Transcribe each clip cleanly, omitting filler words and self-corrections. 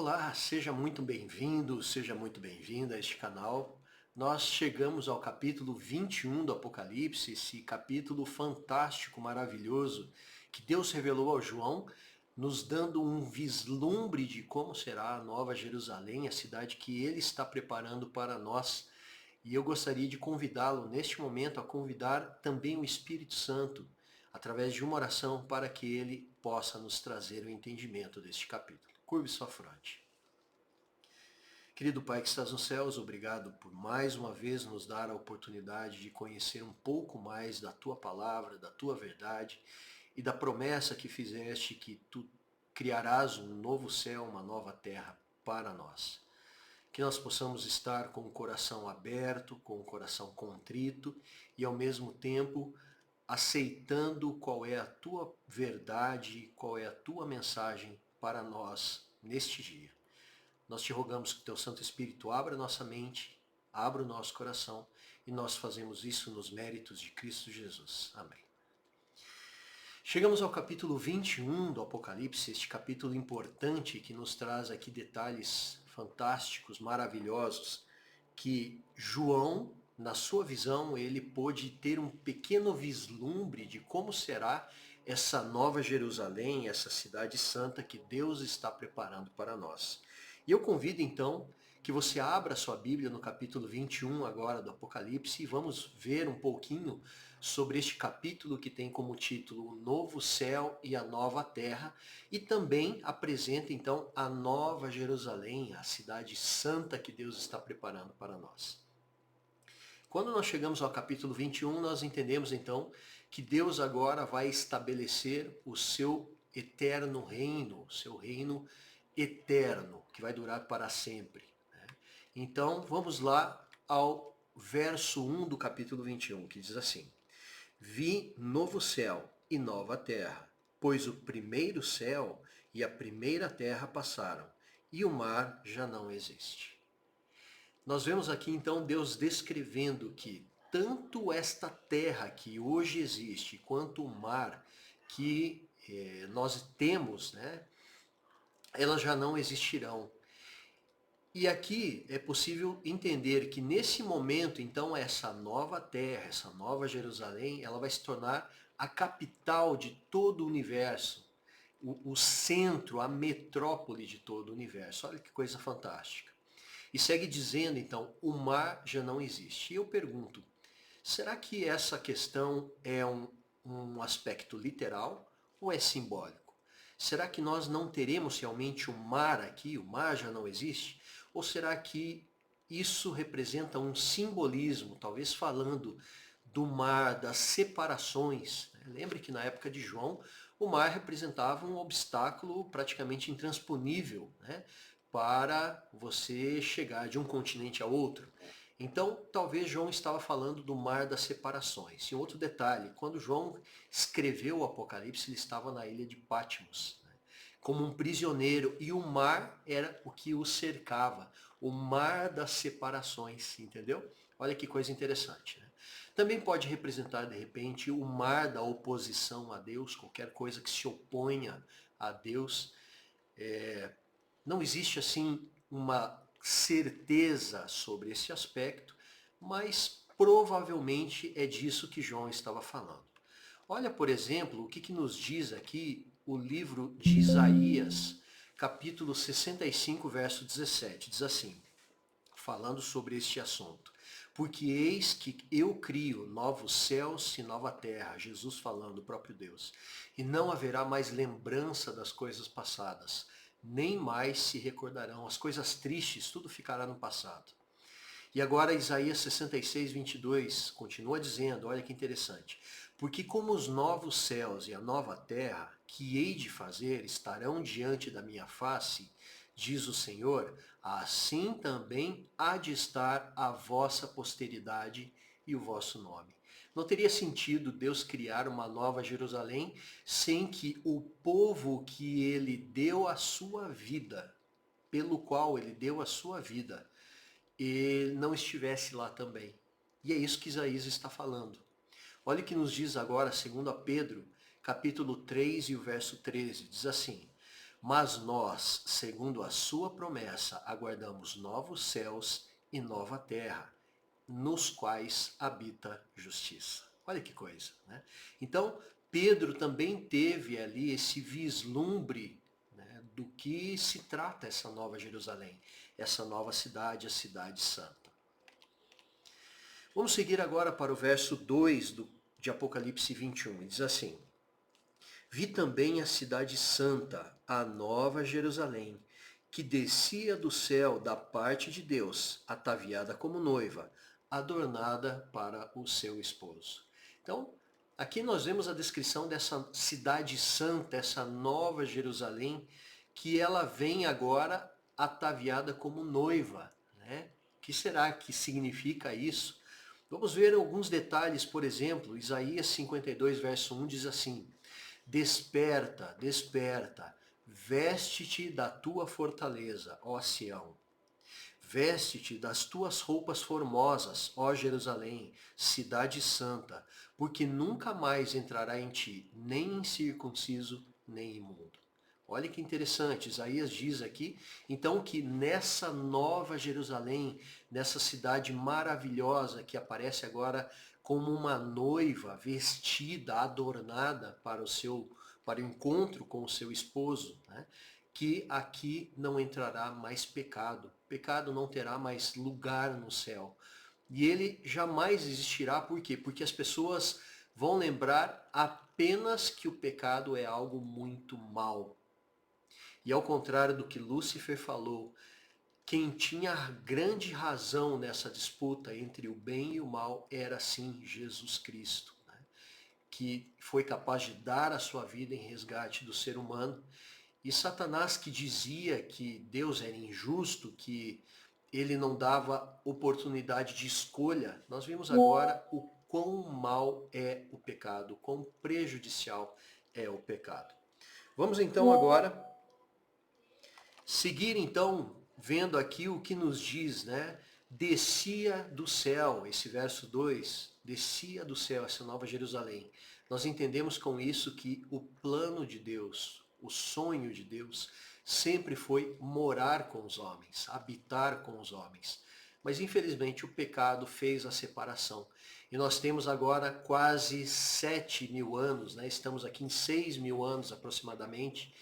Olá, seja muito bem-vindo, seja muito bem-vinda a este canal. Nós chegamos ao capítulo 21 do Apocalipse, esse capítulo fantástico, maravilhoso, que Deus revelou ao João, nos dando um vislumbre de como será a Nova Jerusalém, a cidade que ele está preparando para nós. E eu gostaria de convidá-lo neste momento a convidar também o Espírito Santo, através de uma oração, para que ele possa nos trazer o entendimento deste capítulo. Curve sua fronte. Querido Pai que estás nos céus, obrigado por mais uma vez nos dar a oportunidade de conhecer um pouco mais da Tua palavra, da Tua verdade e da promessa que fizeste que Tu criarás um novo céu, uma nova terra para nós. Que nós possamos estar com o coração aberto, com o coração contrito e ao mesmo tempo aceitando qual é a Tua verdade, qual é a Tua mensagem para nós neste dia. Nós te rogamos que o Teu Santo Espírito abra nossa mente, abra o nosso coração, e nós fazemos isso nos méritos de Cristo Jesus. Amém. Chegamos ao capítulo 21 do Apocalipse, este capítulo importante que nos traz aqui detalhes fantásticos, maravilhosos, que João, na sua visão, ele pôde ter um pequeno vislumbre de como será essa nova Jerusalém, essa cidade santa que Deus está preparando para nós. E eu convido então que você abra sua Bíblia no capítulo 21 agora do Apocalipse e vamos ver um pouquinho sobre este capítulo que tem como título O Novo Céu e a Nova Terra e também apresenta então a Nova Jerusalém, a cidade santa que Deus está preparando para nós. Quando nós chegamos ao capítulo 21, nós entendemos então que Deus agora vai estabelecer o seu eterno reino, o seu reino eterno, que vai durar para sempre. Então, vamos lá ao verso 1 do capítulo 21, que diz assim: Vi novo céu e nova terra, pois o primeiro céu e a primeira terra passaram, e o mar já não existe. Nós vemos aqui então Deus descrevendo que tanto esta terra que hoje existe, quanto o mar que nós temos, né, elas já não existirão. E aqui é possível entender que nesse momento, então, essa nova terra, essa nova Jerusalém, ela vai se tornar a capital de todo o universo, o centro, a metrópole de todo o universo. Olha que coisa fantástica. E segue dizendo, então, o mar já não existe. E eu pergunto, será que essa questão é um aspecto literal ou é simbólico? Será que nós não teremos realmente o mar aqui, o mar já não existe? Ou será que isso representa um simbolismo, talvez falando do mar, das separações? Lembre que na época de João, o mar representava um obstáculo praticamente intransponível, né, para você chegar de um continente a outro. Então, talvez João estava falando do mar das separações. E outro detalhe, quando João escreveu o Apocalipse, ele estava na ilha de Patmos, né, como um prisioneiro, e o mar era o que o cercava, o mar das separações, entendeu? Olha que coisa interessante, né? Também pode representar, de repente, o mar da oposição a Deus, qualquer coisa que se oponha a Deus. Não existe assim uma certeza sobre esse aspecto, mas provavelmente é disso que João estava falando. Olha, por exemplo, o que nos diz aqui o livro de Isaías, capítulo 65, verso 17. Diz assim, falando sobre este assunto. Porque eis que eu crio novos céus e nova terra, Jesus falando, o próprio Deus, e não haverá mais lembrança das coisas passadas, nem mais se recordarão. As coisas tristes, tudo ficará no passado. E agora Isaías 66, 22 continua dizendo, olha que interessante, porque como os novos céus e a nova terra que hei de fazer estarão diante da minha face, diz o Senhor, assim também há de estar a vossa posteridade e o vosso nome. Não teria sentido Deus criar uma nova Jerusalém sem que o povo que ele deu a sua vida, pelo qual ele deu a sua vida, e não estivesse lá também. E é isso que Isaías está falando. Olha o que nos diz agora, segundo a Pedro, capítulo 3 e o verso 13, diz assim, Mas nós, segundo a sua promessa, aguardamos novos céus e nova terra, nos quais habita justiça. Olha que coisa, né? Então, Pedro também teve ali esse vislumbre, né, do que se trata essa nova Jerusalém, essa nova cidade, a cidade santa. Vamos seguir agora para o verso 2 de Apocalipse 21. Diz assim: Vi também a cidade santa, a nova Jerusalém, que descia do céu da parte de Deus, ataviada como noiva, adornada para o seu esposo. Então, aqui nós vemos a descrição dessa cidade santa, essa nova Jerusalém, que ela vem agora ataviada como noiva, né? O que será que significa isso? Vamos ver alguns detalhes, por exemplo, Isaías 52, verso 1 diz assim: Desperta, desperta, veste-te da tua fortaleza, ó Sião. Veste-te das tuas roupas formosas, ó Jerusalém, cidade santa, porque nunca mais entrará em ti nem incircunciso, nem imundo. Olha que interessante, Isaías diz aqui, então, que nessa nova Jerusalém, nessa cidade maravilhosa que aparece agora como uma noiva vestida, adornada para o encontro com o seu esposo, né? Que aqui não entrará mais pecado. Pecado não terá mais lugar no céu. E ele jamais existirá, por quê? Porque as pessoas vão lembrar apenas que o pecado é algo muito mal. E ao contrário do que Lúcifer falou, quem tinha grande razão nessa disputa entre o bem e o mal era sim Jesus Cristo, né? Que foi capaz de dar a sua vida em resgate do ser humano. E Satanás, que dizia que Deus era injusto, que ele não dava oportunidade de escolha, nós vimos agora o quão mal é o pecado, o quão prejudicial é o pecado. Vamos então agora seguir então vendo aqui o que nos diz, né? Descia do céu, esse verso 2, descia do céu, essa nova Jerusalém. Nós entendemos com isso que o plano de Deus, o sonho de Deus, sempre foi morar com os homens, habitar com os homens. Mas infelizmente o pecado fez a separação. E nós temos agora quase 7.000 anos, né? Estamos aqui em 6.000 anos aproximadamente,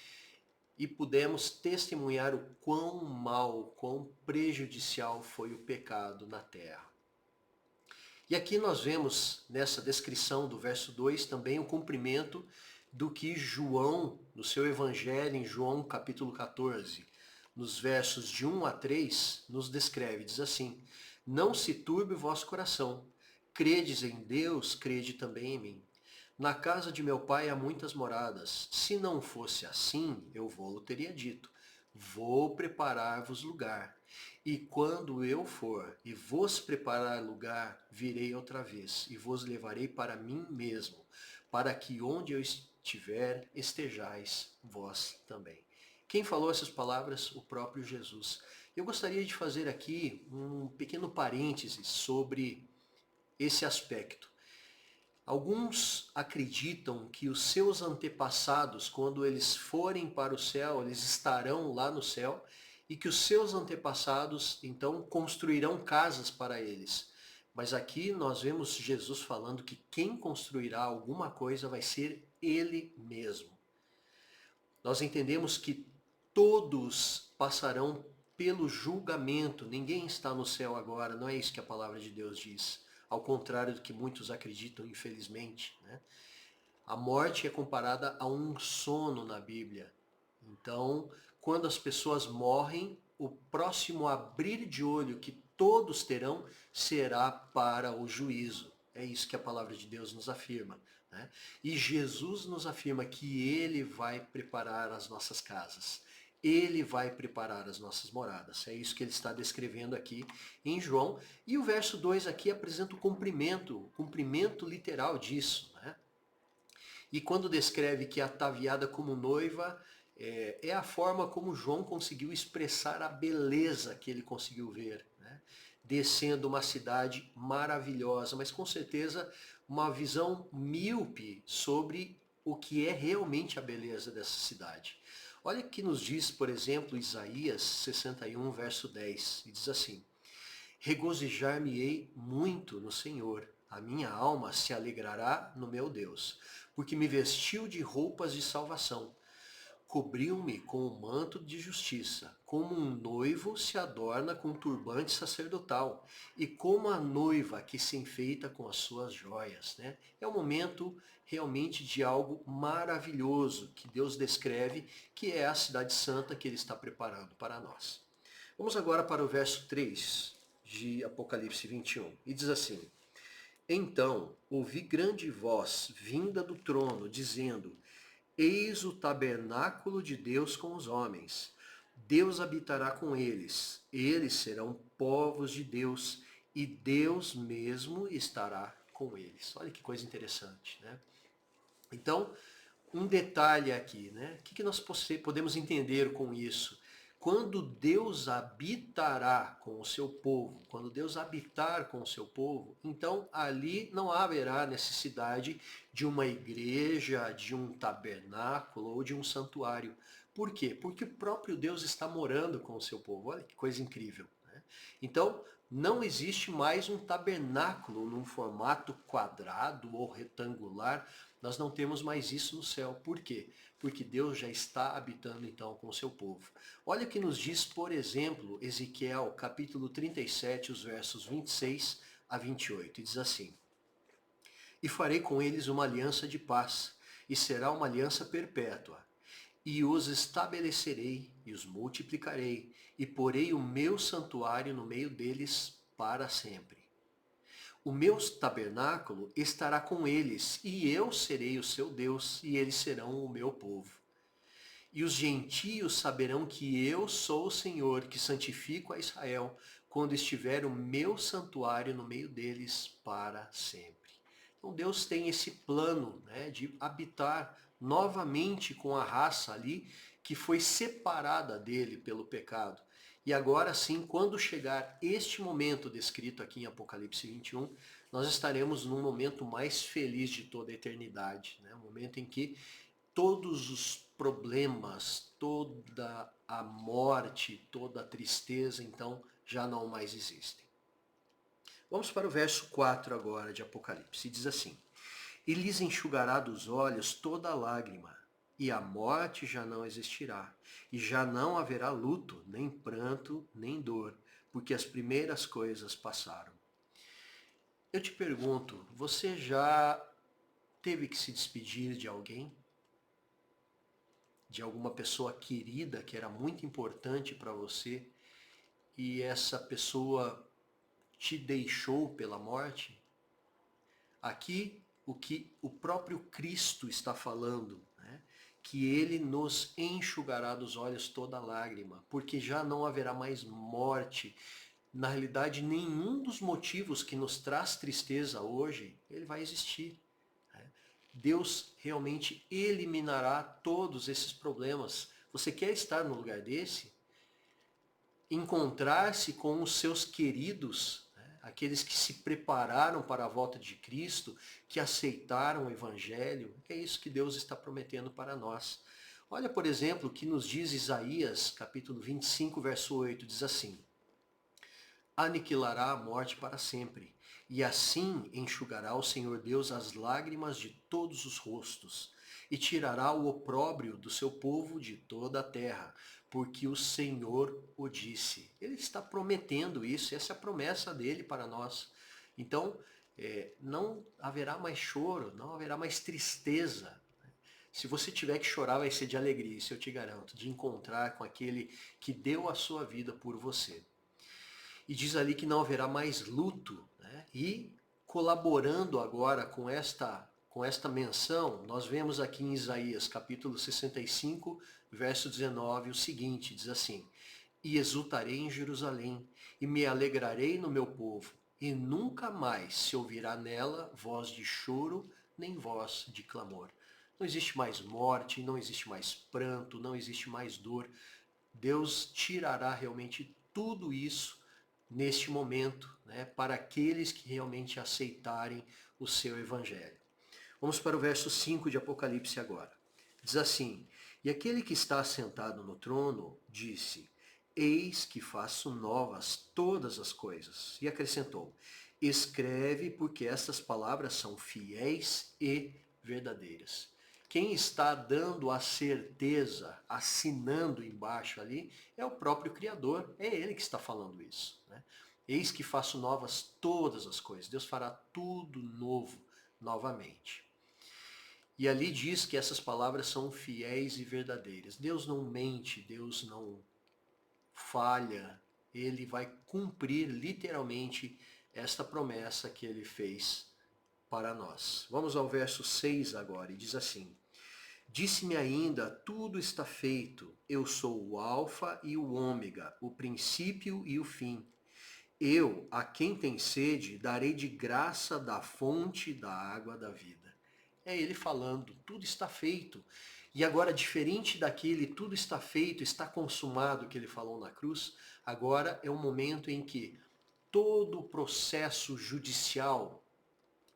e pudemos testemunhar o quão mal, quão prejudicial foi o pecado na terra. E aqui nós vemos nessa descrição do verso 2 também o cumprimento do que João, no seu evangelho, em João capítulo 14, nos versos de 1 a 3, nos descreve, diz assim: Não se turbe o vosso coração, credes em Deus, crede também em mim. Na casa de meu pai há muitas moradas. Se não fosse assim, eu vou-lo teria dito. Vou preparar-vos lugar. E quando eu for e vos preparar lugar, virei outra vez e vos levarei para mim mesmo, para que onde eu estiver, estejais vós também. Quem falou essas palavras? O próprio Jesus. Eu gostaria de fazer aqui um pequeno parêntese sobre esse aspecto. Alguns acreditam que os seus antepassados, quando eles forem para o céu, eles estarão lá no céu, e que os seus antepassados, então, construirão casas para eles. Mas aqui nós vemos Jesus falando que quem construirá alguma coisa vai ser Ele mesmo. Nós entendemos que todos passarão pelo julgamento, ninguém está no céu agora, não é isso que a palavra de Deus diz. Ao contrário do que muitos acreditam, infelizmente, né? A morte é comparada a um sono na Bíblia. Então, quando as pessoas morrem, o próximo abrir de olho que todos terão será para o juízo. É isso que a palavra de Deus nos afirma, né? E Jesus nos afirma que Ele vai preparar as nossas casas. Ele vai preparar as nossas moradas. É isso que ele está descrevendo aqui em João. E o verso 2 aqui apresenta o cumprimento literal disso, né? E quando descreve que ataviada como noiva, é a forma como João conseguiu expressar a beleza que ele conseguiu ver, né? Descendo uma cidade maravilhosa, mas com certeza uma visão míope sobre o que é realmente a beleza dessa cidade. Olha o que nos diz, por exemplo, Isaías 61, verso 10, e diz assim: regozijar-me-ei muito no Senhor, a minha alma se alegrará no meu Deus, porque me vestiu de roupas de salvação, cobriu-me com o manto de justiça, como um noivo se adorna com um turbante sacerdotal, e como a noiva que se enfeita com as suas joias. Né? É um momento realmente de algo maravilhoso que Deus descreve, que é a cidade santa que Ele está preparando para nós. Vamos agora para o verso 3 de Apocalipse 21, e diz assim: então ouvi grande voz vinda do trono, dizendo: eis o tabernáculo de Deus com os homens. Deus habitará com eles. Eles serão povos de Deus e Deus mesmo estará com eles. Olha que coisa interessante, né? Então, um detalhe aqui, né? O que nós podemos entender com isso? Quando Deus habitará com o seu povo, quando Deus habitar com o seu povo, então ali não haverá necessidade de uma igreja, de um tabernáculo ou de um santuário. Por quê? Porque o próprio Deus está morando com o seu povo. Olha que coisa incrível. Né? Então, não existe mais um tabernáculo num formato quadrado ou retangular. Nós não temos mais isso no céu. Por quê? Porque Deus já está habitando então com o seu povo. Olha o que nos diz, por exemplo, Ezequiel, capítulo 37, os versos 26 a 28. E diz assim: e farei com eles uma aliança de paz, e será uma aliança perpétua. E os estabelecerei, e os multiplicarei, e porei o meu santuário no meio deles para sempre. O meu tabernáculo estará com eles, e eu serei o seu Deus, e eles serão o meu povo. E os gentios saberão que eu sou o Senhor, que santifico a Israel, quando estiver o meu santuário no meio deles para sempre. Então Deus tem esse plano, né, de habitar novamente com a raça ali que foi separada dele pelo pecado. E agora sim, quando chegar este momento descrito aqui em Apocalipse 21, nós estaremos num momento mais feliz de toda a eternidade, né? Um momento em que todos os problemas, toda a morte, toda a tristeza, então, já não mais existem. Vamos para o verso 4 agora de Apocalipse. Diz assim: e lhes enxugará dos olhos toda lágrima, e a morte já não existirá, e já não haverá luto, nem pranto, nem dor, porque as primeiras coisas passaram. Eu te pergunto, você já teve que se despedir de alguém? De alguma pessoa querida que era muito importante para você e essa pessoa te deixou pela morte? Aqui o que o próprio Cristo está falando, né? Que ele nos enxugará dos olhos toda lágrima, porque já não haverá mais morte. Na realidade, nenhum dos motivos que nos traz tristeza hoje, ele vai existir. Deus realmente eliminará todos esses problemas. Você quer estar no lugar desse? Encontrar-se com os seus queridos, né? Aqueles que se prepararam para a volta de Cristo, que aceitaram o Evangelho. É isso que Deus está prometendo para nós. Olha, por exemplo, o que nos diz Isaías, capítulo 25, verso 8, diz assim: aniquilará a morte para sempre, e assim enxugará o Senhor Deus as lágrimas de todos os rostos, e tirará o opróbrio do seu povo de toda a terra, porque o Senhor o disse. Ele está prometendo isso, essa é a promessa dele para nós. Então, não haverá mais choro, não haverá mais tristeza. Se você tiver que chorar, vai ser de alegria, isso eu te garanto, de encontrar com aquele que deu a sua vida por você. E diz ali que não haverá mais luto. Né? E colaborando agora com esta menção, nós vemos aqui em Isaías capítulo 65, verso 19, o seguinte, diz assim: e exultarei em Jerusalém, e me alegrarei no meu povo, e nunca mais se ouvirá nela voz de choro, nem voz de clamor. Não existe mais morte, não existe mais pranto, não existe mais dor. Deus tirará realmente tudo isso neste momento, né, para aqueles que realmente aceitarem o seu evangelho. Vamos para o verso 5 de Apocalipse agora. Diz assim: E aquele que está assentado no trono disse: Eis que faço novas todas as coisas. E acrescentou: Escreve, porque estas palavras são fiéis e verdadeiras. Quem está dando a certeza, assinando embaixo ali, é o próprio Criador. É Ele que está falando isso, né? Eis que faço novas todas as coisas. Deus fará tudo novo novamente. E ali diz que essas palavras são fiéis e verdadeiras. Deus não mente, Deus não falha. Ele vai cumprir literalmente esta promessa que ele fez para nós. Vamos ao verso 6 agora, e diz assim: Disse-me ainda, tudo está feito. Eu sou o Alfa e o Ômega, o princípio e o fim. Eu, a quem tem sede, darei de graça da fonte da água da vida. É ele falando, tudo está feito. E agora, diferente daquele tudo está feito, está consumado que ele falou na cruz, agora é um momento em que todo o processo judicial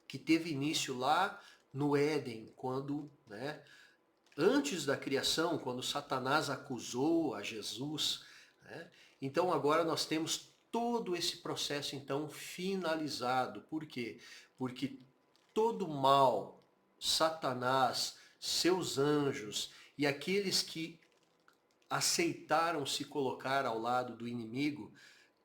que teve início lá no Éden, quando, antes da criação, quando Satanás acusou a Jesus, né? Então agora nós temos todo esse processo então finalizado. Por quê? Porque todo mal, Satanás, seus anjos e aqueles que aceitaram se colocar ao lado do inimigo,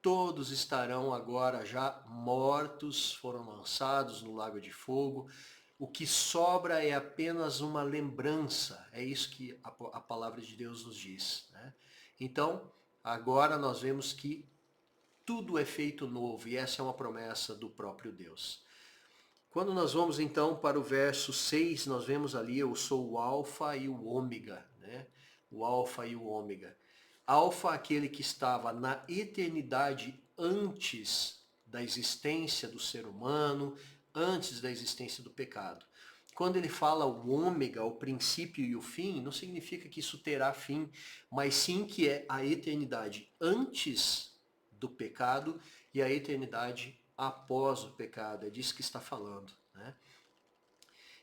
todos estarão agora já mortos, foram lançados no lago de fogo. O que sobra é apenas uma lembrança. É isso que a palavra de Deus nos diz, né? Então, agora nós vemos que tudo é feito novo, e essa é uma promessa do próprio Deus. Quando nós vamos então para o verso 6, nós vemos ali: eu sou o Alfa e o Ômega, né? O Alfa e o Ômega. Alfa, aquele que estava na eternidade antes da existência do ser humano, antes da existência do pecado. Quando ele fala o ômega, o princípio e o fim, não significa que isso terá fim, mas sim que é a eternidade antes do pecado e a eternidade após o pecado. É disso que está falando, né?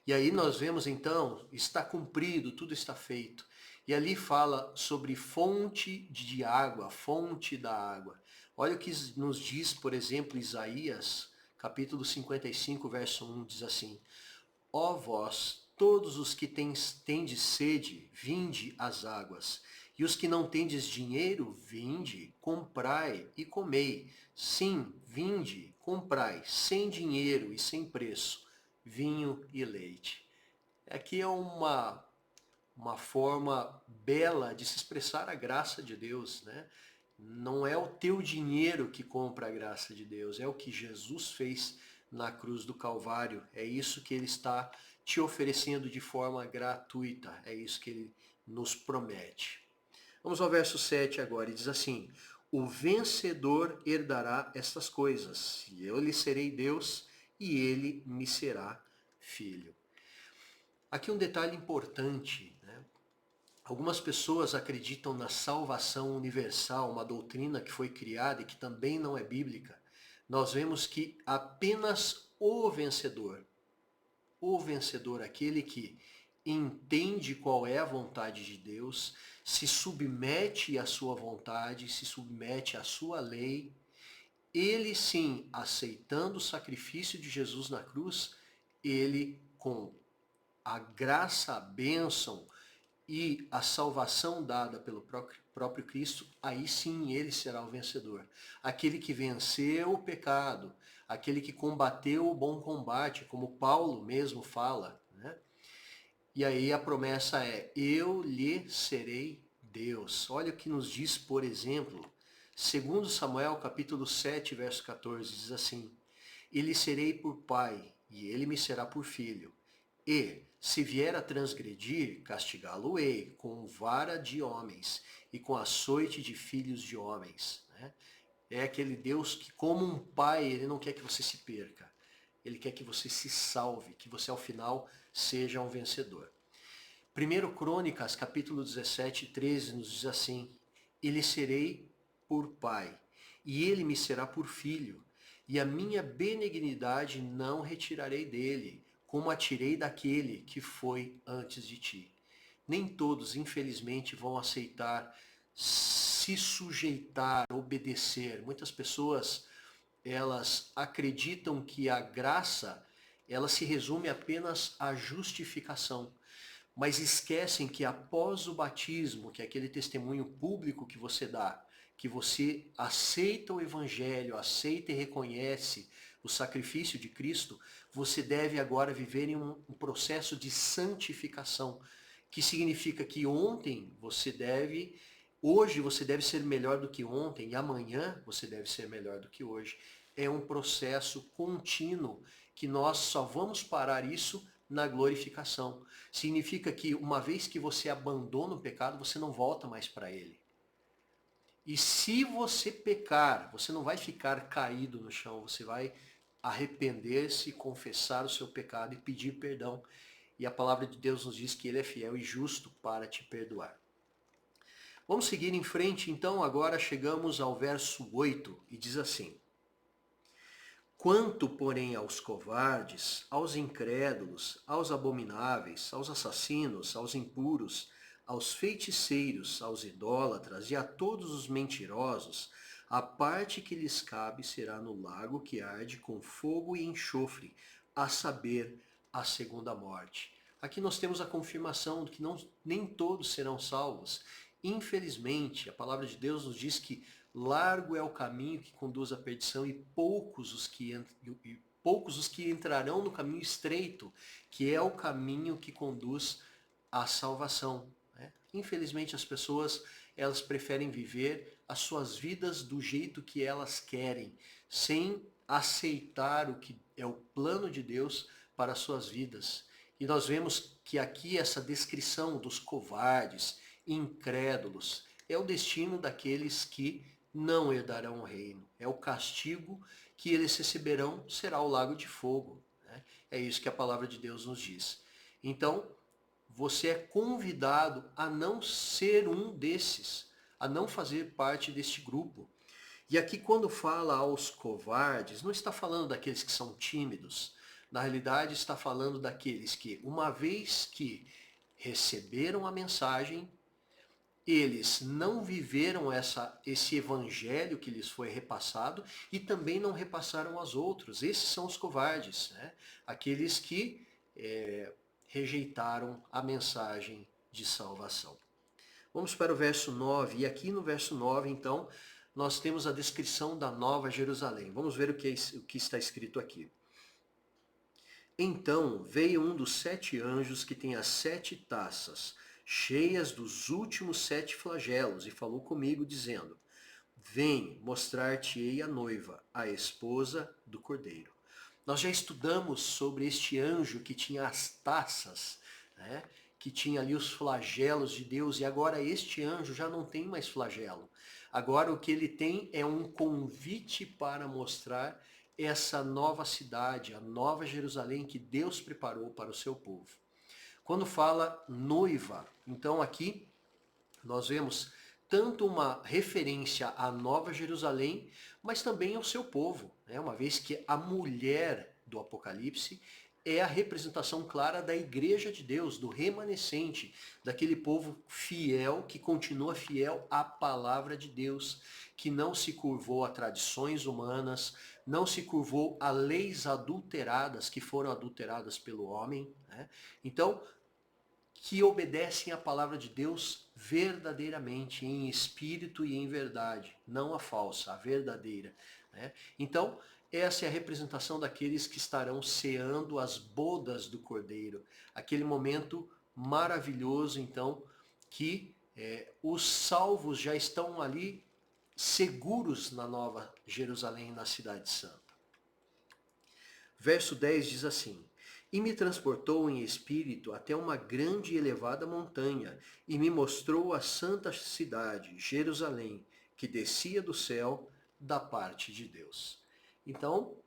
E aí nós vemos então, está cumprido, tudo está feito. E ali fala sobre fonte de água, fonte da água. Olha o que nos diz, por exemplo, Isaías, capítulo 55, verso 1, diz assim: Ó vós, todos os que tendes sede, vinde às águas. E os que não tendes dinheiro, vinde, comprai e comei. Sim, vinde, comprai, sem dinheiro e sem preço, vinho e leite. Aqui é uma forma bela de se expressar a graça de Deus, né? Não é o teu dinheiro que compra a graça de Deus, é o que Jesus fez na cruz do Calvário. É isso que ele está te oferecendo de forma gratuita, é isso que ele nos promete. Vamos ao verso 7 agora, e diz assim: O vencedor herdará estas coisas, e eu lhe serei Deus, e ele me será filho. Aqui um detalhe importante, né? Algumas pessoas acreditam na salvação universal, uma doutrina que foi criada e que também não é bíblica. Nós vemos que apenas o vencedor, aquele que entende qual é a vontade de Deus, se submete à sua vontade, se submete à sua lei, ele sim, aceitando o sacrifício de Jesus na cruz, ele com a graça, a bênção e a salvação dada pelo próprio Cristo, aí sim ele será o vencedor. Aquele que venceu o pecado, aquele que combateu o bom combate, como Paulo mesmo fala, né? E aí a promessa é: eu lhe serei Deus. Olha o que nos diz, por exemplo, 2 Samuel capítulo 7, verso 14, diz assim: E lhe serei por pai, e ele me será por filho. E, se vier a transgredir, castigá-lo-ei com vara de homens e com açoite de filhos de homens. Né? É aquele Deus que, como um pai, ele não quer que você se perca. Ele quer que você se salve, que você ao final seja um vencedor. 1 Crônicas, capítulo 17, 13, nos diz assim: E lhe serei por pai, e ele me será por filho, e a minha benignidade não retirarei dele, como a tirei daquele que foi antes de ti. nem todos, infelizmente, vão aceitar se sujeitar, obedecer. Muitas pessoas, elas acreditam que a graça, ela se resume apenas à justificação, mas esquecem que após o batismo, que é aquele testemunho público que você dá, que você aceita o evangelho, aceita e reconhece o sacrifício de Cristo, você deve agora viver em um processo de santificação, que significa que hoje você deve ser melhor do que ontem e amanhã você deve ser melhor do que hoje. É um processo contínuo que nós só vamos parar isso na glorificação. Significa que uma vez que você abandona o pecado, você não volta mais para ele. E se você pecar, você não vai ficar caído no chão, você vai arrepender-se, confessar o seu pecado e pedir perdão. E a palavra de Deus nos diz que ele é fiel e justo para te perdoar. Vamos seguir em frente, então, agora chegamos ao verso 8 e diz assim: Quanto, porém, aos covardes, aos incrédulos, aos abomináveis, aos assassinos, aos impuros, aos feiticeiros, aos idólatras e a todos os mentirosos, a parte que lhes cabe será no lago que arde com fogo e enxofre, a saber, a segunda morte. Aqui nós temos a confirmação de que nem todos serão salvos. Infelizmente, a palavra de Deus nos diz que largo é o caminho que conduz à perdição e poucos os que entrarão no caminho estreito, que é o caminho que conduz à salvação. Infelizmente as pessoas, elas preferem viver as suas vidas do jeito que elas querem, sem aceitar o que é o plano de Deus para as suas vidas. E nós vemos que aqui essa descrição dos covardes, incrédulos, é o destino daqueles que não herdarão o reino. É o castigo que eles receberão, será o lago de fogo. É isso que a palavra de Deus nos diz. Então, você é convidado a não ser um desses, a não fazer parte deste grupo. E aqui quando fala aos covardes, não está falando daqueles que são tímidos. Na realidade está falando daqueles que, uma vez que receberam a mensagem, eles não viveram esse evangelho que lhes foi repassado e também não repassaram aos outros. Esses são os covardes, né? Aqueles que rejeitaram a mensagem de salvação. Vamos para o verso 9, e aqui no verso 9, então, nós temos a descrição da Nova Jerusalém. Vamos ver o que está escrito aqui. Então veio um dos 7 anjos que tem as 7 taças, cheias dos últimos 7 flagelos, e falou comigo, dizendo: Vem, mostrar-te-ei a noiva, a esposa do Cordeiro. Nós já estudamos sobre este anjo que tinha as taças, né? Que tinha ali os flagelos de Deus, e agora este anjo já não tem mais flagelo. Agora o que ele tem é um convite para mostrar essa nova cidade, a nova Jerusalém que Deus preparou para o seu povo. Quando fala noiva, então aqui nós vemos tanto uma referência à Nova Jerusalém, mas também ao seu povo, né? Uma vez que a mulher do Apocalipse é a representação clara da igreja de Deus, do remanescente, daquele povo fiel, que continua fiel à palavra de Deus, que não se curvou a tradições humanas, não se curvou a leis adulteradas, que foram adulteradas pelo homem, né? Então, que obedecem à palavra de Deus verdadeiramente, em espírito e em verdade, não a falsa, a verdadeira, né? Então, essa é a representação daqueles que estarão ceando as bodas do Cordeiro, aquele momento maravilhoso, então, que os salvos já estão ali seguros na Nova Jerusalém, na Cidade Santa. Verso 10 diz assim: E me transportou em espírito até uma grande e elevada montanha, e me mostrou a santa cidade, Jerusalém, que descia do céu da parte de Deus. Então,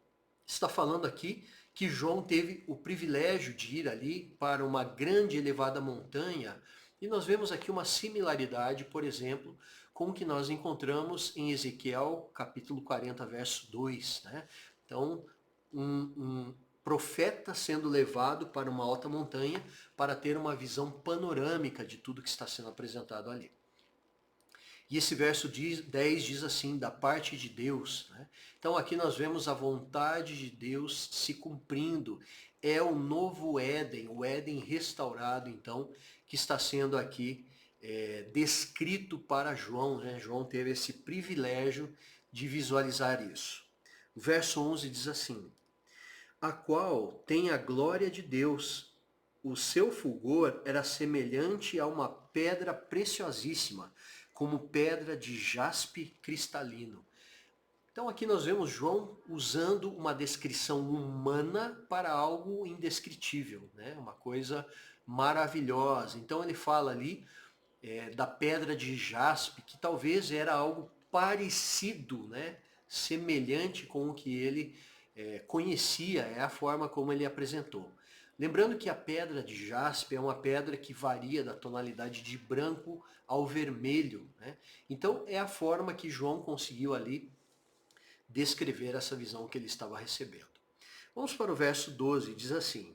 está falando aqui que João teve o privilégio de ir ali para uma grande e elevada montanha, e nós vemos aqui uma similaridade, por exemplo, com o que nós encontramos em Ezequiel capítulo 40, verso 2, né? Então, profeta sendo levado para uma alta montanha para ter uma visão panorâmica de tudo que está sendo apresentado ali. E esse verso 10 diz assim, da parte de Deus. Né? Então aqui nós vemos a vontade de Deus se cumprindo. É o novo Éden, o Éden restaurado, então, que está sendo aqui descrito para João. Né? João teve esse privilégio de visualizar isso. O verso 11 diz assim, a qual tem a glória de Deus. O seu fulgor era semelhante a uma pedra preciosíssima, como pedra de jaspe cristalino. Então aqui nós vemos João usando uma descrição humana para algo indescritível, né? Uma coisa maravilhosa. Então ele fala ali da pedra de jaspe, que talvez era algo parecido, né? Semelhante com o que ele conhecia, é a forma como ele apresentou. Lembrando que a pedra de jaspe é uma pedra que varia da tonalidade de branco ao vermelho. Né? Então é a forma que João conseguiu ali descrever essa visão que ele estava recebendo. Vamos para o verso 12, diz assim,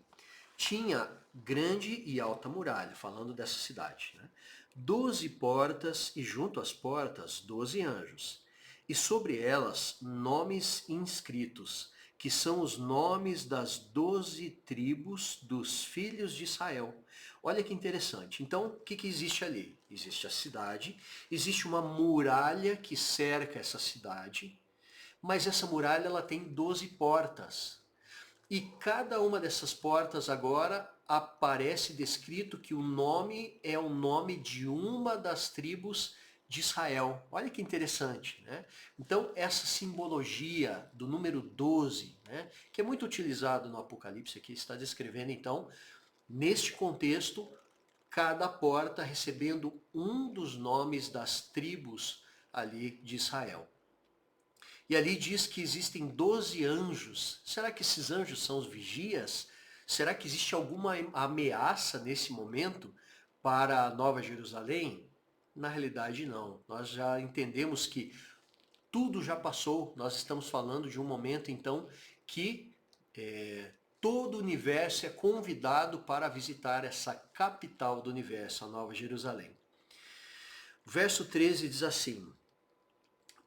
tinha grande e alta muralha, falando dessa cidade, né? 12 portas e junto às portas 12 anjos, e sobre elas nomes inscritos, que são os nomes das 12 tribos dos filhos de Israel. Olha que interessante. Então, o que existe ali? Existe a cidade, existe uma muralha que cerca essa cidade, mas essa muralha ela tem 12 portas. E cada uma dessas portas agora aparece descrito que o nome é o nome de uma das tribos de Israel. Olha que interessante, né? Então, essa simbologia do número 12, né, que é muito utilizado no Apocalipse, aqui está descrevendo, então, neste contexto, cada porta recebendo um dos nomes das tribos ali de Israel. E ali diz que existem 12 anjos. Será que esses anjos são os vigias? Será que existe alguma ameaça nesse momento para a Nova Jerusalém? Na realidade, não. Nós já entendemos que tudo já passou. Nós estamos falando de um momento, então, que todo o universo é convidado para visitar essa capital do universo, a Nova Jerusalém. O verso 13 diz assim,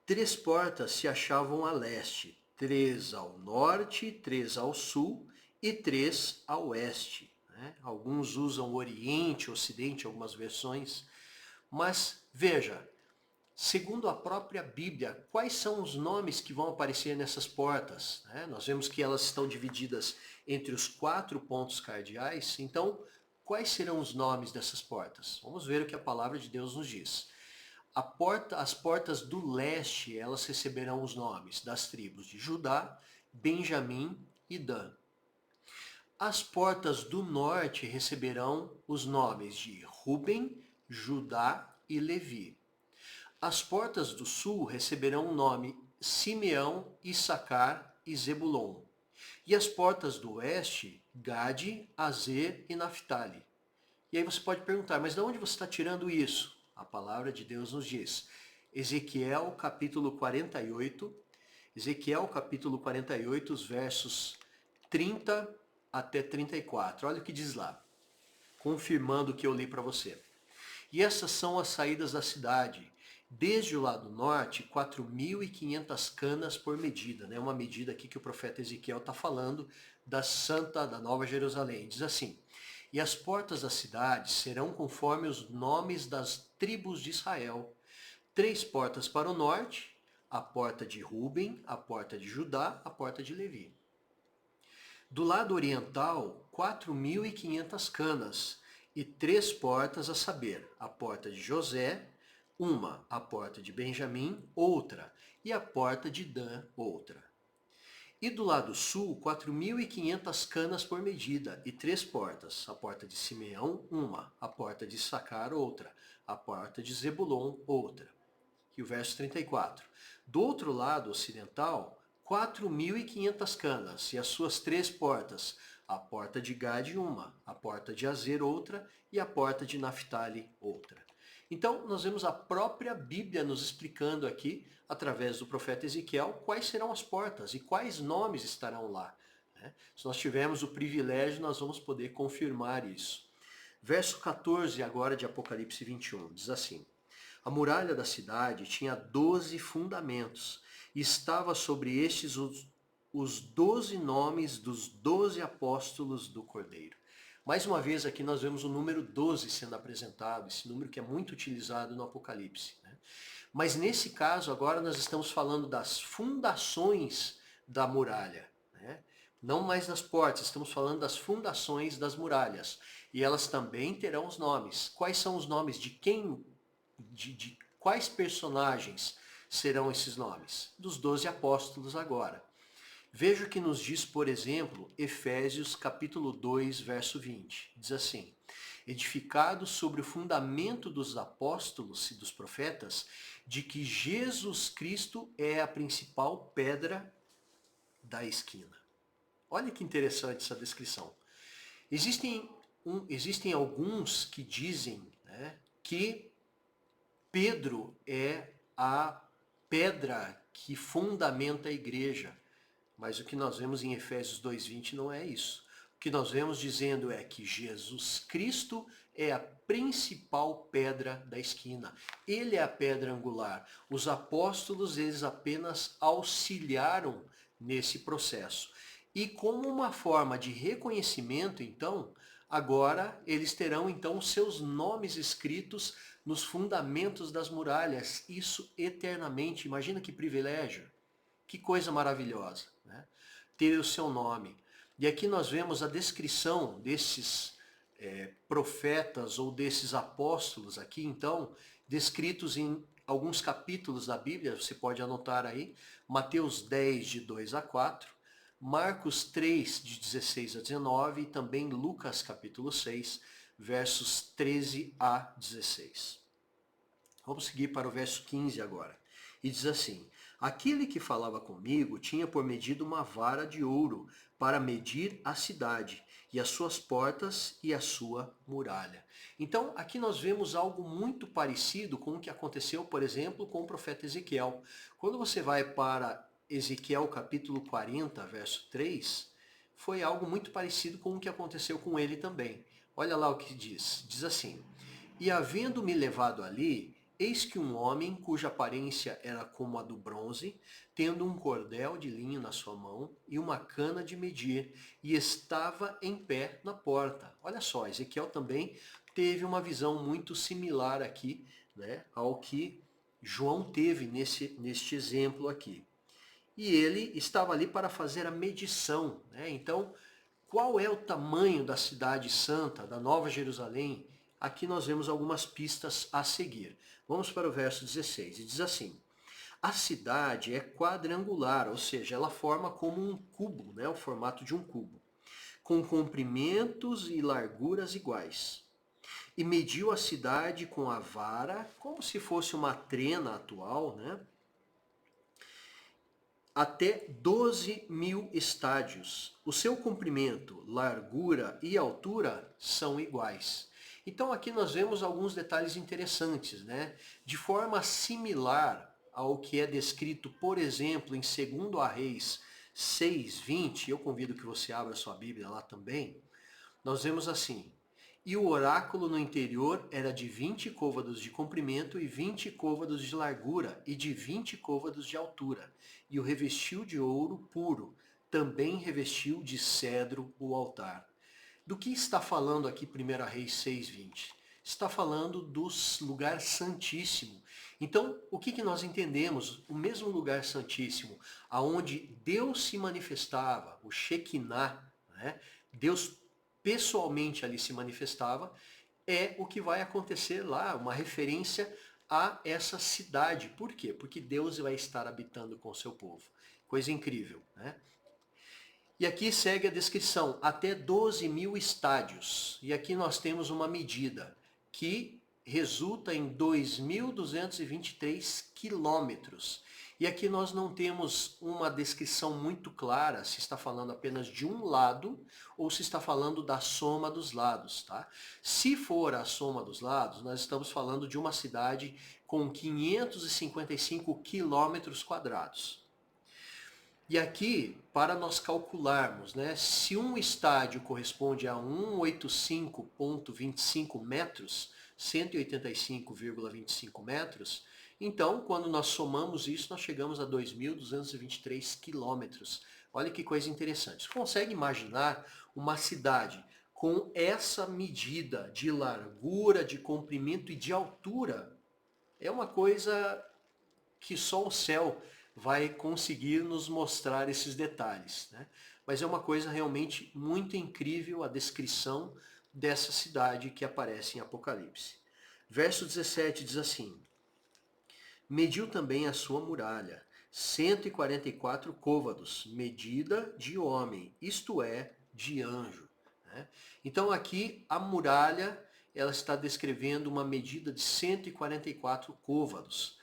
3 portas se achavam a leste, 3 ao norte, 3 ao sul e 3 ao oeste. Né? Alguns usam oriente, ocidente, algumas versões. Mas veja, segundo a própria Bíblia, quais são os nomes que vão aparecer nessas portas? Né? Nós vemos que elas estão divididas entre os 4 pontos cardeais. Então, quais serão os nomes dessas portas? Vamos ver o que a palavra de Deus nos diz. As portas do leste, elas receberão os nomes das tribos de Judá, Benjamim e Dan. As portas do norte receberão os nomes de Ruben, Judá e Levi. As portas do sul receberão o nome Simeão, Issacar e Zebulon. E as portas do oeste, Gade, Azer e Naftali. E aí você pode perguntar, mas de onde você está tirando isso? A palavra de Deus nos diz. Ezequiel capítulo 48, os versos 30 até 34. Olha o que diz lá, confirmando o que eu li para você. E essas são as saídas da cidade. Desde o lado norte, 4.500 canas por medida. Né? Uma medida aqui que o profeta Ezequiel está falando da Nova Jerusalém. Diz assim, e as portas da cidade serão conforme os nomes das tribos de Israel. 3 portas para o norte, a porta de Ruben, a porta de Judá, a porta de Levi. Do lado oriental, 4.500 canas e 3 portas, a saber, a porta de José, uma, a porta de Benjamim, outra, e a porta de Dan, outra. E do lado sul, 4.500 canas por medida e 3 portas. A porta de Simeão, uma. A porta de Issacar, outra. A porta de Zebulon, outra. E o verso 34. Do outro lado ocidental, 4.500 canas e as suas 3 portas. A porta de Gade, uma. A porta de Azer, outra. E a porta de Naftali, outra. Então, nós vemos a própria Bíblia nos explicando aqui, através do profeta Ezequiel, quais serão as portas e quais nomes estarão lá. né? Se nós tivermos o privilégio, nós vamos poder confirmar isso. Verso 14 agora de Apocalipse 21, diz assim: a muralha da cidade tinha 12 fundamentos, e estava sobre estes os 12 nomes dos 12 apóstolos do Cordeiro. Mais uma vez aqui nós vemos o número 12 sendo apresentado, esse número que é muito utilizado no Apocalipse, né? Mas nesse caso agora nós estamos falando das fundações da muralha, né? Não mais das portas, estamos falando das fundações das muralhas. E elas também terão os nomes. Quais são os nomes de quem, de quais personagens serão esses nomes? Dos 12 apóstolos agora. Veja o que nos diz, por exemplo, Efésios capítulo 2, verso 20. Diz assim: edificado sobre o fundamento dos apóstolos e dos profetas, de que Jesus Cristo é a principal pedra da esquina. Olha que interessante essa descrição. Existem alguns que dizem, né, que Pedro é a pedra que fundamenta a igreja. Mas o que nós vemos em Efésios 2:20 não é isso. O que nós vemos dizendo é que Jesus Cristo é a principal pedra da esquina. Ele é a pedra angular. Os apóstolos, eles apenas auxiliaram nesse processo. E como uma forma de reconhecimento, então, agora eles terão então seus nomes escritos nos fundamentos das muralhas. Isso eternamente. Imagina que privilégio. Que coisa maravilhosa, né? Ter o seu nome. E aqui nós vemos a descrição desses profetas ou desses apóstolos aqui, então, descritos em alguns capítulos da Bíblia, você pode anotar aí, Mateus 10, de 2 a 4, Marcos 3, de 16 a 19 e também Lucas capítulo 6, versos 13 a 16. Vamos seguir para o verso 15 agora. E diz assim: aquele que falava comigo tinha por medida uma vara de ouro para medir a cidade e as suas portas e a sua muralha. Então aqui nós vemos algo muito parecido com o que aconteceu, por exemplo, com o profeta Ezequiel. Quando você vai para Ezequiel capítulo 40, verso 3, foi algo muito parecido com o que aconteceu com ele também. Olha lá o que diz. Diz assim: e havendo-me levado ali, eis que um homem, cuja aparência era como a do bronze, tendo um cordel de linho na sua mão e uma cana de medir, e estava em pé na porta. Olha só, Ezequiel também teve uma visão muito similar aqui, né, ao que João teve neste exemplo aqui. E ele estava ali para fazer a medição, né? Então, qual é o tamanho da cidade santa, da Nova Jerusalém? Aqui nós vemos algumas pistas a seguir. Vamos para o verso 16, e diz assim: a cidade é quadrangular, ou seja, ela forma como um cubo, né? O formato de um cubo, com comprimentos e larguras iguais. E mediu a cidade com a vara, como se fosse uma trena atual, né? Até 12.000 estádios. O seu comprimento, largura e altura são iguais. Então aqui nós vemos alguns detalhes interessantes, né? De forma similar ao que é descrito, por exemplo, em 2 Reis 6:20, eu convido que você abra sua Bíblia lá também, nós vemos assim: e o oráculo no interior era de 20 côvados de comprimento e 20 côvados de largura e de 20 côvados de altura, e o revestiu de ouro puro, também revestiu de cedro o altar. Do que está falando aqui 1 Reis 6:20? Está falando do lugar santíssimo. Então, o que nós entendemos? O mesmo lugar santíssimo, aonde Deus se manifestava, o Shekinah, né? Deus pessoalmente ali se manifestava, é o que vai acontecer lá, uma referência a essa cidade. Por quê? Porque Deus vai estar habitando com o seu povo. Coisa incrível, né? E aqui segue a descrição, até 12.000 estádios. E aqui nós temos uma medida que resulta em 2.223 quilômetros. E aqui nós não temos uma descrição muito clara se está falando apenas de um lado ou se está falando da soma dos lados, tá? Se for a soma dos lados, nós estamos falando de uma cidade com 555 quilômetros quadrados. E aqui, para nós calcularmos, né, se um estádio corresponde a 185,25 metros, 185,25 metros, então, quando nós somamos isso, nós chegamos a 2.223 quilômetros. Olha que coisa interessante. Você consegue imaginar uma cidade com essa medida de largura, de comprimento e de altura? É uma coisa que só o céu vai conseguir nos mostrar esses detalhes, né? Mas é uma coisa realmente muito incrível a descrição dessa cidade que aparece em Apocalipse. Verso 17 diz assim: mediu também a sua muralha, 144 côvados, medida de homem, isto é, de anjo, né? Então aqui a muralha, ela está descrevendo uma medida de 144 côvados.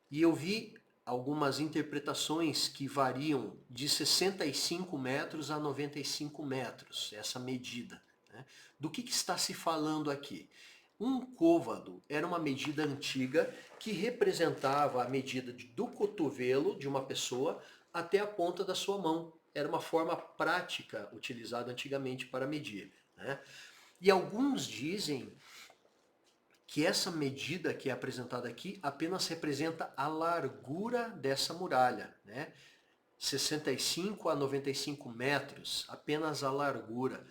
E eu vi algumas interpretações que variam de 65 metros a 95 metros, essa medida, né? Do que está se falando aqui? Um côvado era uma medida antiga que representava a medida do cotovelo de uma pessoa até a ponta da sua mão. Era uma forma prática utilizada antigamente para medir, né? E alguns dizem que essa medida que é apresentada aqui apenas representa a largura dessa muralha, né? 65 a 95 metros, apenas a largura.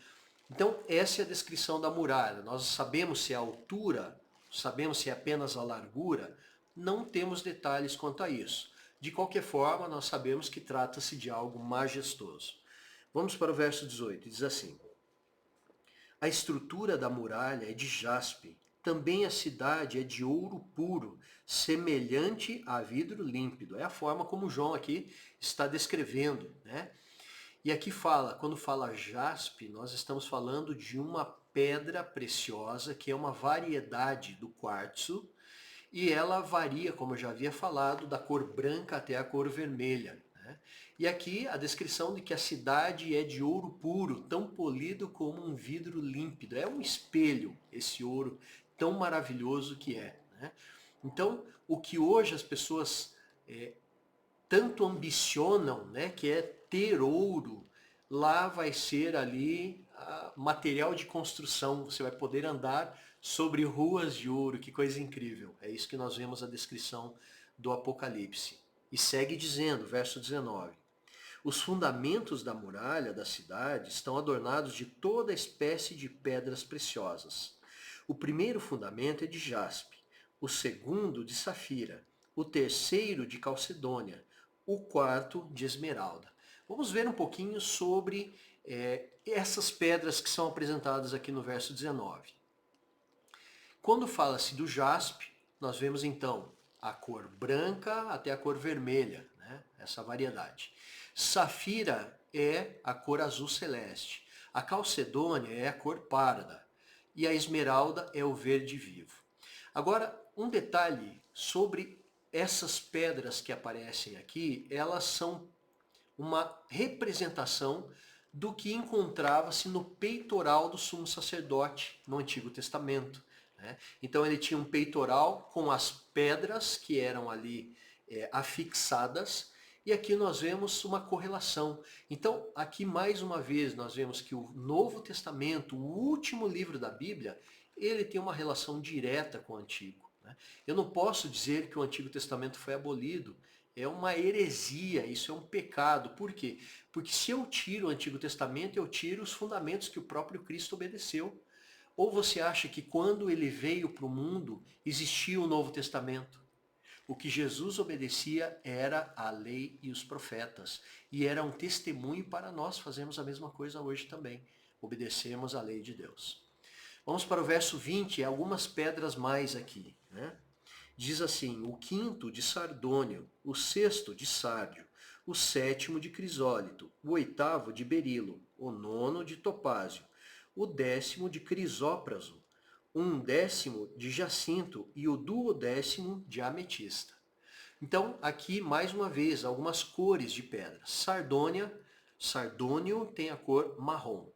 Então, essa é a descrição da muralha. Nós sabemos se é a altura, sabemos se é apenas a largura, não temos detalhes quanto a isso. De qualquer forma, nós sabemos que trata-se de algo majestoso. Vamos para o verso 18, diz assim: a estrutura da muralha é de jaspe, também a cidade é de ouro puro, semelhante a vidro límpido. É a forma como João aqui está descrevendo, né? E aqui fala, quando fala jaspe, nós estamos falando de uma pedra preciosa, que é uma variedade do quartzo, e ela varia, como eu já havia falado, da cor branca até a cor vermelha, né? E aqui a descrição de que a cidade é de ouro puro, tão polido como um vidro límpido. É um espelho esse ouro tão maravilhoso que é, né? Então, o que hoje as pessoas tanto ambicionam, né, que é ter ouro, lá vai ser ali material de construção. Você vai poder andar sobre ruas de ouro. Que coisa incrível. É isso que nós vemos a descrição do Apocalipse. E segue dizendo, verso 19: os fundamentos da muralha da cidade estão adornados de toda espécie de pedras preciosas. O primeiro fundamento é de jaspe, o segundo de safira, o terceiro de calcedônia, o quarto de esmeralda. Vamos ver um pouquinho sobre essas pedras que são apresentadas aqui no verso 19. Quando fala-se do jaspe, nós vemos então a cor branca até a cor vermelha, né? Essa variedade. Safira é a cor azul celeste. A calcedônia é a cor parda. E a esmeralda é o verde vivo. Agora, um detalhe sobre essas pedras que aparecem aqui, elas são uma representação do que encontrava-se no peitoral do sumo sacerdote no Antigo Testamento, né? Então ele tinha um peitoral com as pedras que eram ali afixadas, e aqui nós vemos uma correlação. Então, aqui mais uma vez nós vemos que o Novo Testamento, o último livro da Bíblia, ele tem uma relação direta com o Antigo, né? Eu não posso dizer que o Antigo Testamento foi abolido. É uma heresia, isso é um pecado. Por quê? Porque se eu tiro o Antigo Testamento, eu tiro os fundamentos que o próprio Cristo obedeceu. Ou você acha que quando ele veio para o mundo, existia o Novo Testamento? O que Jesus obedecia era a lei e os profetas. E era um testemunho para nós fazermos a mesma coisa hoje também. Obedecemos a lei de Deus. Vamos para o verso 20, algumas pedras mais aqui, né? Diz assim: o quinto de sardônio, o sexto de sárdio, o sétimo de crisólito, o oitavo de berilo, o nono de topázio, o décimo de crisópraso, um décimo de jacinto e o duodécimo de ametista. Então, aqui mais uma vez algumas cores de pedra. Sardônio tem a cor marrom.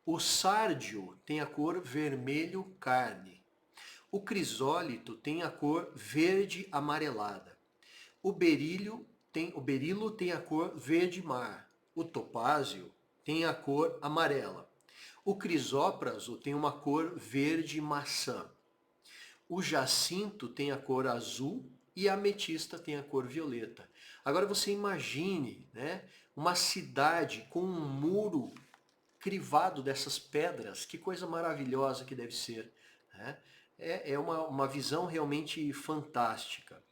O sárdio tem a cor vermelho carne. O crisólito tem a cor verde amarelada. O berílio o berilo tem a cor verde mar, o topázio tem a cor amarela, o crisópraso tem uma cor verde maçã, o jacinto tem a cor azul e a ametista tem a cor violeta. Agora você imagine, né, uma cidade com um muro crivado dessas pedras, que coisa maravilhosa que deve ser, né? É uma visão realmente fantástica.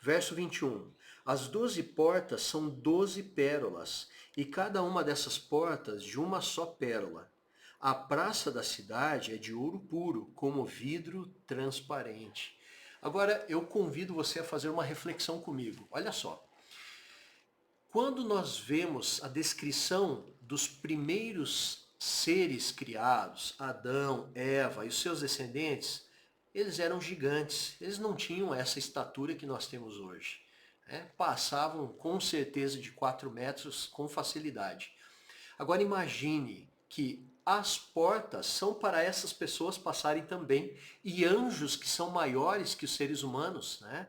Verso 21. As 12 portas são 12 pérolas, e cada uma dessas portas de uma só pérola. A praça da cidade é de ouro puro, como vidro transparente. Agora eu convido você a fazer uma reflexão comigo. Olha só. Quando nós vemos a descrição dos primeiros seres criados, Adão, Eva e os seus descendentes, eles eram gigantes, eles não tinham essa estatura que nós temos hoje. Passavam com certeza de 4 metros com facilidade. Agora imagine que as portas são para essas pessoas passarem também, e anjos que são maiores que os seres humanos, né?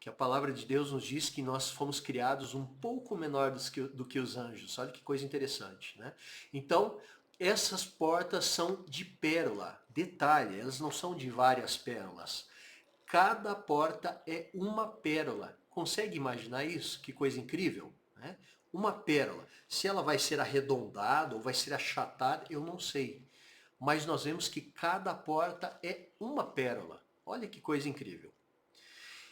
Que a palavra de Deus nos diz que nós fomos criados um pouco menor do que os anjos. Olha que coisa interessante, né? Então, essas portas são de pérola. Detalhe, elas não são de várias pérolas. Cada porta é uma pérola. Consegue imaginar isso? Que coisa incrível, né? Uma pérola. Se ela vai ser arredondada ou vai ser achatada, eu não sei. Mas nós vemos que cada porta é uma pérola. Olha que coisa incrível.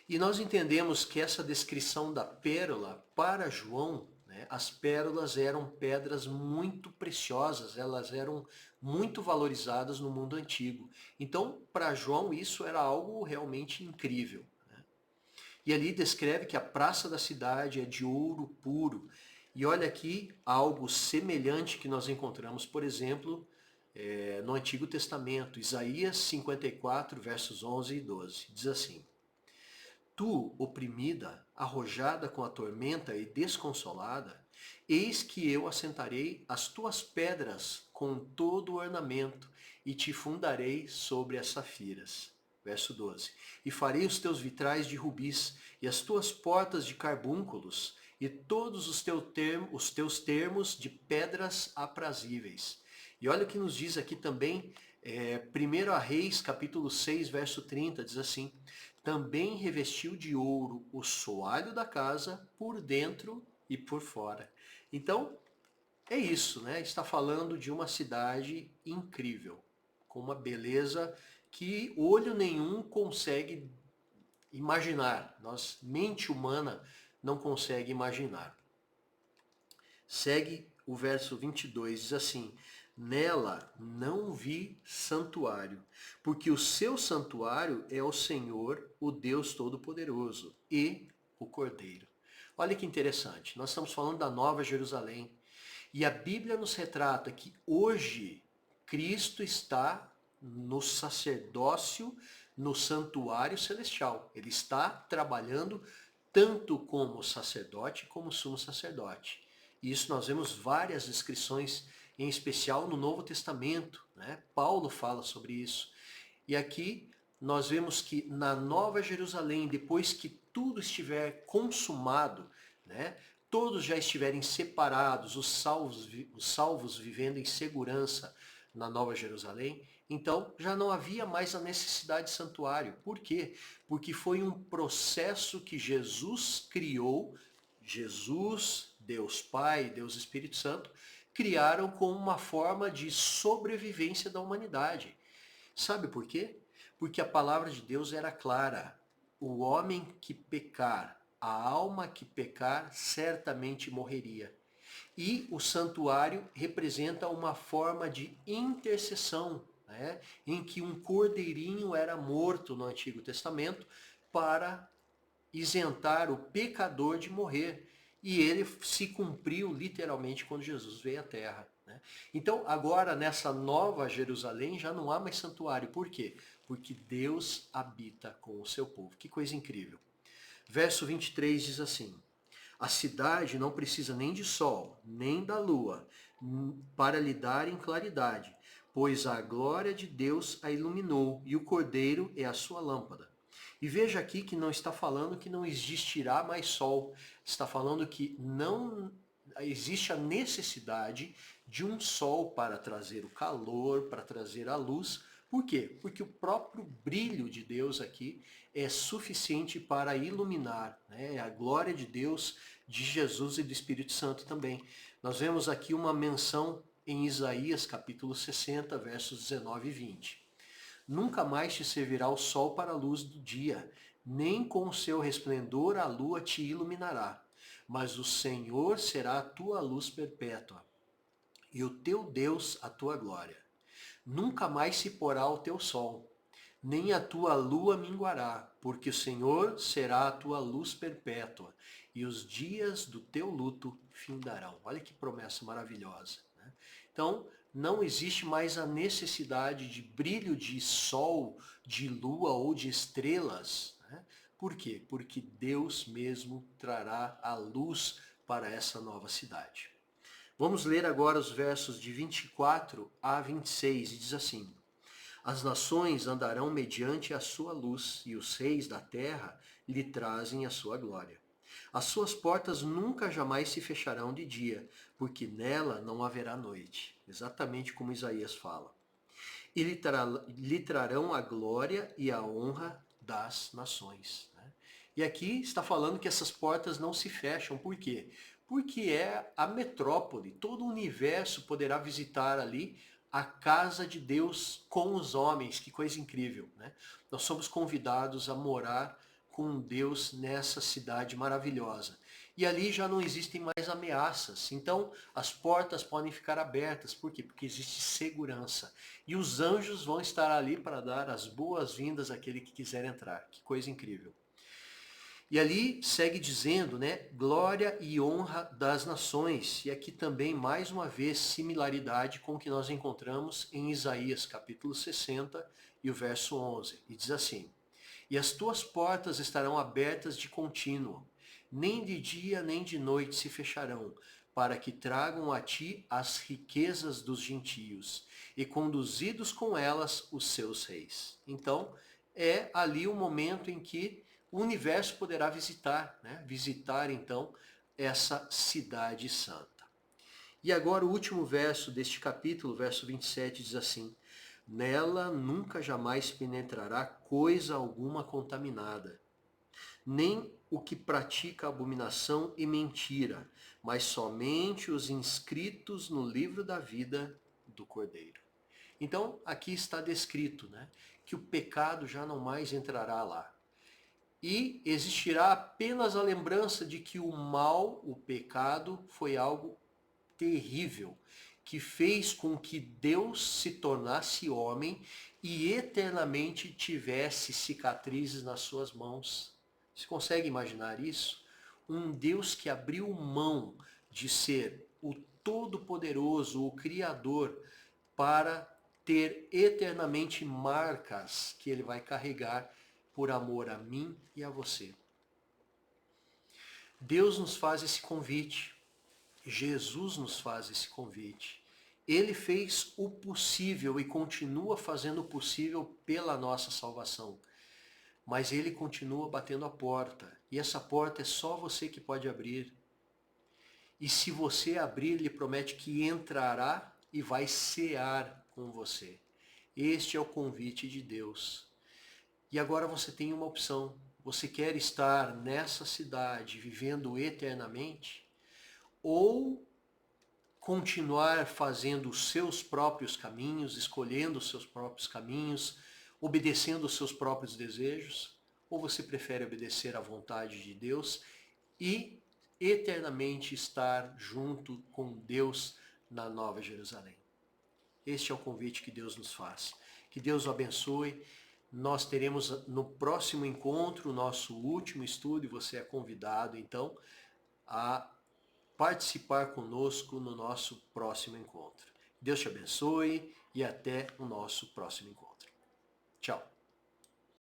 E nós entendemos que essa descrição da pérola, para João, né, as pérolas eram pedras muito preciosas, elas eram muito valorizadas no mundo antigo. Então, para João, isso era algo realmente incrível. Né? E ali descreve que a praça da cidade é de ouro puro. E olha aqui algo semelhante que nós encontramos, por exemplo, no Antigo Testamento, Isaías 54, versos 11 e 12. Diz assim: Tu, oprimida, arrojada com a tormenta e desconsolada, eis que eu assentarei as tuas pedras com todo o ornamento e te fundarei sobre as safiras. Verso 12. E farei os teus vitrais de rubis e as tuas portas de carbúnculos e todos os teus termos de pedras aprazíveis. E olha o que nos diz aqui também, 1 Reis, capítulo 6, verso 30, diz assim: também revestiu de ouro o soalho da casa por dentro e por fora. Então, é isso, né? Está falando de uma cidade incrível, com uma beleza que olho nenhum consegue imaginar. Mente humana não consegue imaginar. Segue o verso 22, diz assim: nela não vi santuário, porque o seu santuário é o Senhor, o Deus Todo-Poderoso, e o Cordeiro. Olha que interessante, nós estamos falando da Nova Jerusalém, e a Bíblia nos retrata que hoje Cristo está no sacerdócio, no santuário celestial. Ele está trabalhando tanto como sacerdote como sumo sacerdote. E isso nós vemos várias descrições, em especial no Novo Testamento, né? Paulo fala sobre isso. E aqui nós vemos que na Nova Jerusalém, depois que tudo estiver consumado, né? Todos já estiverem separados, os salvos vivendo em segurança na Nova Jerusalém, então já não havia mais a necessidade de santuário. Por quê? Porque foi um processo que Jesus criou, Jesus, Deus Pai, Deus Espírito Santo, criaram como uma forma de sobrevivência da humanidade. Sabe por quê? Porque a palavra de Deus era clara. O homem que pecar, a alma que pecar, certamente morreria. E o santuário representa uma forma de intercessão, né? Em que um cordeirinho era morto no Antigo Testamento para isentar o pecador de morrer. E ele se cumpriu literalmente quando Jesus veio à Terra. Né? Então, agora nessa nova Jerusalém já não há mais santuário. Por quê? Porque Deus habita com o seu povo. Que coisa incrível. Verso 23 diz assim: a cidade não precisa nem de sol, nem da lua, para lhe darem claridade, pois a glória de Deus a iluminou, e o Cordeiro é a sua lâmpada. E veja aqui que não está falando que não existirá mais sol, está falando que não existe a necessidade de um sol para trazer o calor, para trazer a luz. Por quê? Porque o próprio brilho de Deus aqui é suficiente para iluminar, né? A glória de Deus, de Jesus e do Espírito Santo também. Nós vemos aqui uma menção em Isaías capítulo 60, versos 19 e 20. Nunca mais te servirá o sol para a luz do dia, nem com o seu resplendor a lua te iluminará. Mas o Senhor será a tua luz perpétua, e o teu Deus a tua glória. Nunca mais se porá o teu sol, nem a tua lua minguará, porque o Senhor será a tua luz perpétua, e os dias do teu luto findarão. Olha que promessa maravilhosa, né? Então, não existe mais a necessidade de brilho de sol, de lua ou de estrelas, né? Por quê? Porque Deus mesmo trará a luz para essa nova cidade. Vamos ler agora os versos de 24 a 26, e diz assim: As nações andarão mediante a sua luz, e os reis da terra lhe trazem a sua glória. As suas portas nunca jamais se fecharão de dia, porque nela não haverá noite. Exatamente como Isaías fala. E lhe trarão a glória e a honra das nações. Né? E aqui está falando que essas portas não se fecham. Por quê? Porque é a metrópole. Todo o universo poderá visitar ali a casa de Deus com os homens. Que coisa incrível, né? Nós somos convidados a morar com Deus nessa cidade maravilhosa. E ali já não existem mais ameaças. Então as portas podem ficar abertas. Por quê? Porque existe segurança. E os anjos vão estar ali para dar as boas-vindas àquele que quiser entrar. Que coisa incrível. E ali segue dizendo, né, glória e honra das nações. E aqui também, mais uma vez, similaridade com o que nós encontramos em Isaías, capítulo 60 e o verso 11. E diz assim: E as tuas portas estarão abertas de contínuo, nem de dia nem de noite se fecharão, para que tragam a ti as riquezas dos gentios, e conduzidos com elas os seus reis. Então, é ali o momento em que o universo poderá visitar, né? Visitar então essa cidade santa. E agora o último verso deste capítulo, verso 27, diz assim: Nela nunca jamais penetrará coisa alguma contaminada, nem o que pratica abominação e mentira, mas somente os inscritos no livro da vida do Cordeiro. Então, aqui está descrito, né, que o pecado já não mais entrará lá. E existirá apenas a lembrança de que o mal, o pecado, foi algo terrível, que fez com que Deus se tornasse homem e eternamente tivesse cicatrizes nas suas mãos. Você consegue imaginar isso? Um Deus que abriu mão de ser o Todo-Poderoso, o Criador, para ter eternamente marcas que ele vai carregar por amor a mim e a você. Deus nos faz esse convite. Jesus nos faz esse convite. Ele fez o possível e continua fazendo o possível pela nossa salvação. Mas ele continua batendo a porta. E essa porta é só você que pode abrir. E se você abrir, ele promete que entrará e vai cear com você. Este é o convite de Deus. E agora você tem uma opção. Você quer estar nessa cidade vivendo eternamente? Ou continuar fazendo os seus próprios caminhos, escolhendo os seus próprios caminhos, obedecendo os seus próprios desejos? Ou você prefere obedecer à vontade de Deus e eternamente estar junto com Deus na Nova Jerusalém? Este é o convite que Deus nos faz. Que Deus o abençoe. Nós teremos no próximo encontro, nosso último estudo, e você é convidado, então, a participar conosco no nosso próximo encontro. Deus te abençoe e até o nosso próximo encontro. Tchau.